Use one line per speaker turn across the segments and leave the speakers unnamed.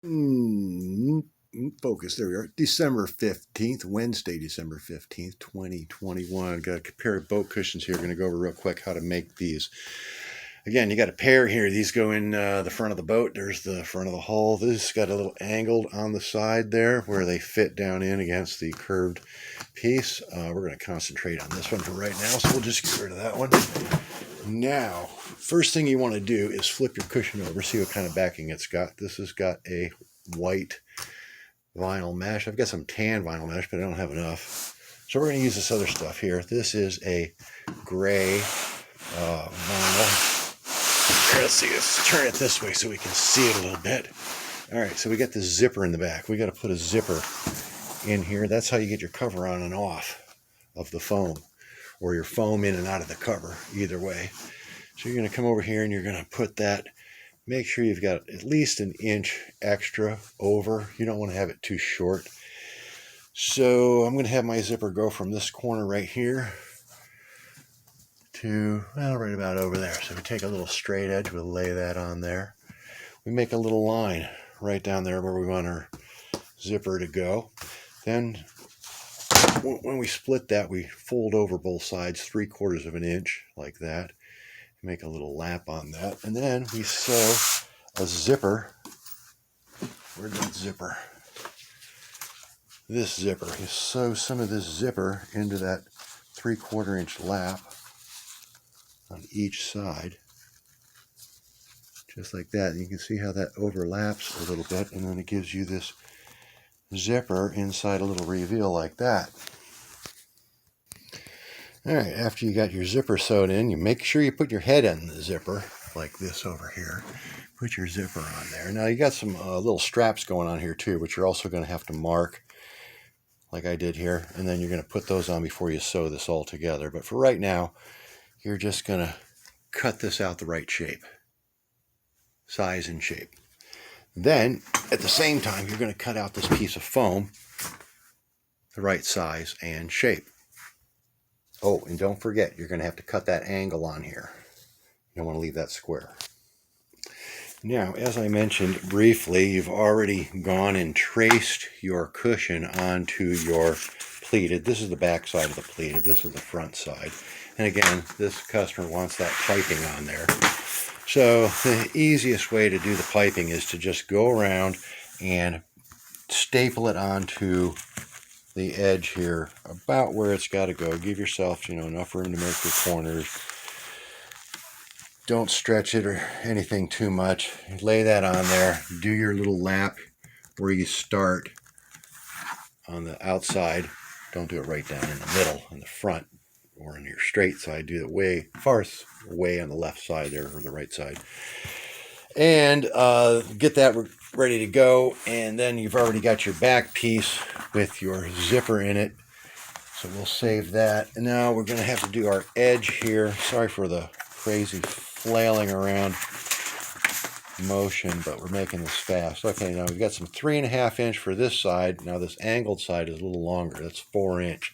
Focus, there we are. December 15th, Wednesday, December 15th, 2021. Got a pair of boat cushions here. Going to go over real quick how to make these. Again, you got a pair here. These go in the front of the boat. There's the front of the hull. This got a little angled on the side there where they fit down in against the curved piece. We're going to concentrate on this one for right now, so we'll just get rid of that one. Now, first thing you want to do is flip your cushion over, see what kind of backing it's got. This has got a white vinyl mesh. I've got some tan vinyl mesh, but I don't have enough. So we're going to use this other stuff here. This is a gray vinyl. Here, let's see, let's turn it this way so we can see it a little bit. All right, so we got the zipper in the back. We got to put a zipper in here. That's how you get your cover on and off of the foam, or your foam in and out of the cover, either way. So you're going to come over here and you're going to put that. Make sure you've got at least an inch extra over. You don't want to have it too short. So I'm going to have my zipper go from this corner right here to, well, right about over there. So we take a little straight edge, we'll lay that on there. We make a little line right down there where we want our zipper to go. Then when we split that, we fold over both sides 3/4 of an inch like that. Make a little lap on that, and then we sew a zipper. Where's that zipper? This zipper. You sew some of this zipper into that 3/4 inch lap on each side, just like that. And you can see how that overlaps a little bit, and then it gives you this zipper inside a little reveal like that. All right, after you got your zipper sewed in, you make sure you put your head in the zipper, like this over here. Put your zipper on there. Now you got some little straps going on here too, which you're also going to have to mark, like I did here, and then you're going to put those on before you sew this all together. But for right now, you're just going to cut this out the right shape, size and shape. Then, at the same time, you're going to cut out this piece of foam the right size and shape. Oh, and don't forget, you're going to have to cut that angle on here. You don't want to leave that square. Now, as I mentioned briefly, you've already gone and traced your cushion onto your pleated. This is the back side of the pleated. This is the front side. And again, this customer wants that piping on there. So the easiest way to do the piping is to just go around and staple it onto the edge here, about where it's got to go. Give yourself, enough room to make your corners. Don't stretch it or anything too much. Lay that on there. Do your little lap where you start on the outside. Don't do it right down in the middle, in the front, or on your straight side. Do it way far away on the left side there, or the right side. And get that ready to go. And then you've already got your back piece with your zipper in it. So we'll save that. And now we're going to have to do our edge here. Sorry for the crazy flailing around motion, but we're making this fast. Okay, now we've got some 3.5 inch for this side. Now this angled side is a little longer. That's 4 inch.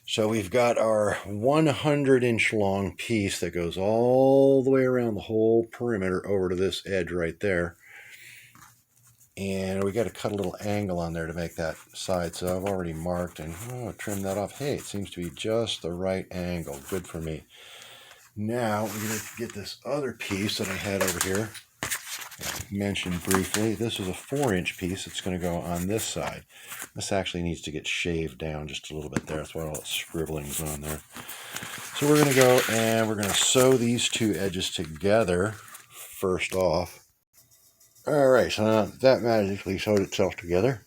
So we've got our 100 inch long piece that goes all the way around the whole perimeter over to this edge right there. And we got to cut a little angle on there to make that side. So I've already marked and trimmed that off. Hey, it seems to be just the right angle. Good for me. Now we're going to get this other piece that I had over here. I mentioned briefly. This is a 4 inch piece. It's going to go on this side. This actually needs to get shaved down just a little bit there. That's why all that scribbling's on there. So we're going to go and we're going to sew these two edges together first off. All right, so now that magically sewed itself together.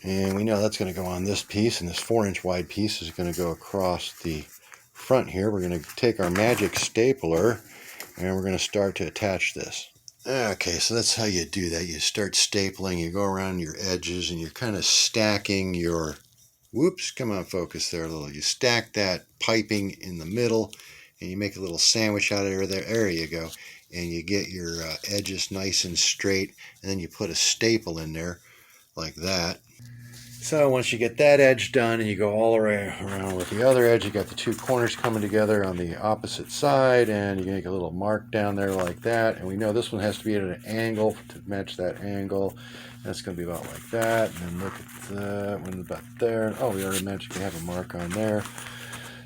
And we know that's going to go on this piece, and this 4 inch wide piece is going to go across the front here. We're going to take our magic stapler and we're going to start to attach this. Okay, so that's how you do that. You start stapling, you go around your edges, and you're kind of stacking your, whoops, come on, focus there a little. You stack that piping in the middle, and you make a little sandwich out of there. There you go. And you get your edges nice and straight, and then you put a staple in there like that. So once you get that edge done and you go all the way around with the other edge, you got the two corners coming together on the opposite side, and you make a little mark down there like that. And we know this one has to be at an angle to match that angle. That's going to be about like that. And then look at that one about there. Oh, we already mentioned we have a mark on there.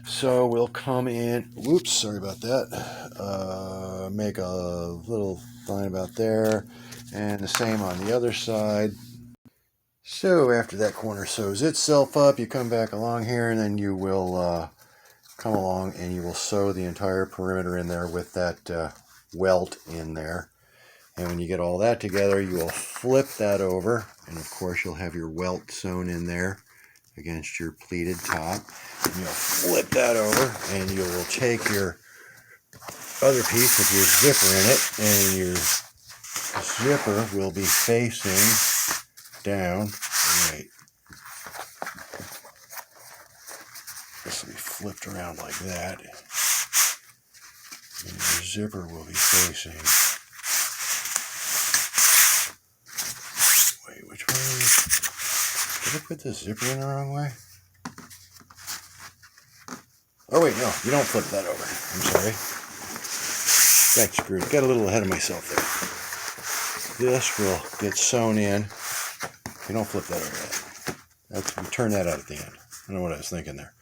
So we'll come in, whoops, sorry about that, make a little line about there, and the same on the other side. So after that corner sews itself up, you come back along here, and then you will come along and you will sew the entire perimeter in there with that welt in there. And when you get all that together, you will flip that over, and of course you'll have your welt sewn in there against your pleated top. And you'll flip that over, and you will take your other piece with your zipper in it, and your zipper will be facing down. Right. This will be flipped around like that, and your zipper will be facing. Wait, which way? Did I put the zipper in the wrong way? Oh wait, no, you don't flip that over. I'm sorry. Got screwed. Got a little ahead of myself there. This will get sewn in. You don't flip that over. You turn that out at the end. I don't know what I was thinking there.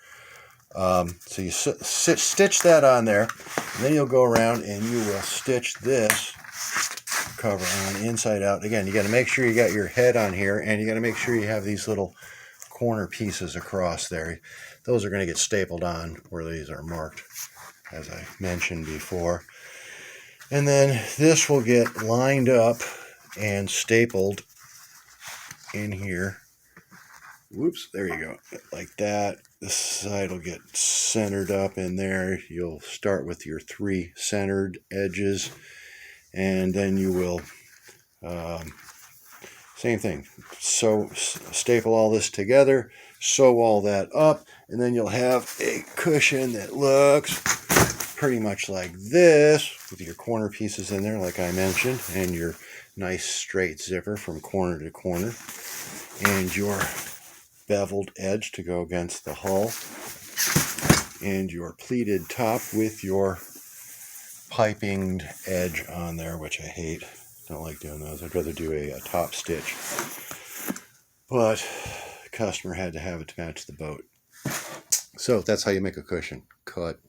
So you stitch that on there, and then you'll go around and you will stitch this cover on inside out. Again, you got to make sure you got your head on here, and you got to make sure you have these little corner pieces across there. Those are going to get stapled on where these are marked, as I mentioned before. And then this will get lined up and stapled in here. Whoops, there you go, like that. This side will get centered up in there. You'll start with your 3 centered edges, and then you will same thing, staple all this together, sew all that up, and then you'll have a cushion that looks pretty much like this, with your corner pieces in there like I mentioned, and your nice straight zipper from corner to corner, and your beveled edge to go against the hull, and your pleated top with your piping edge on there, which I hate. Don't like doing those. I'd rather do a top stitch, but the customer had to have it to match the boat. So that's how you make a cushion. Cut.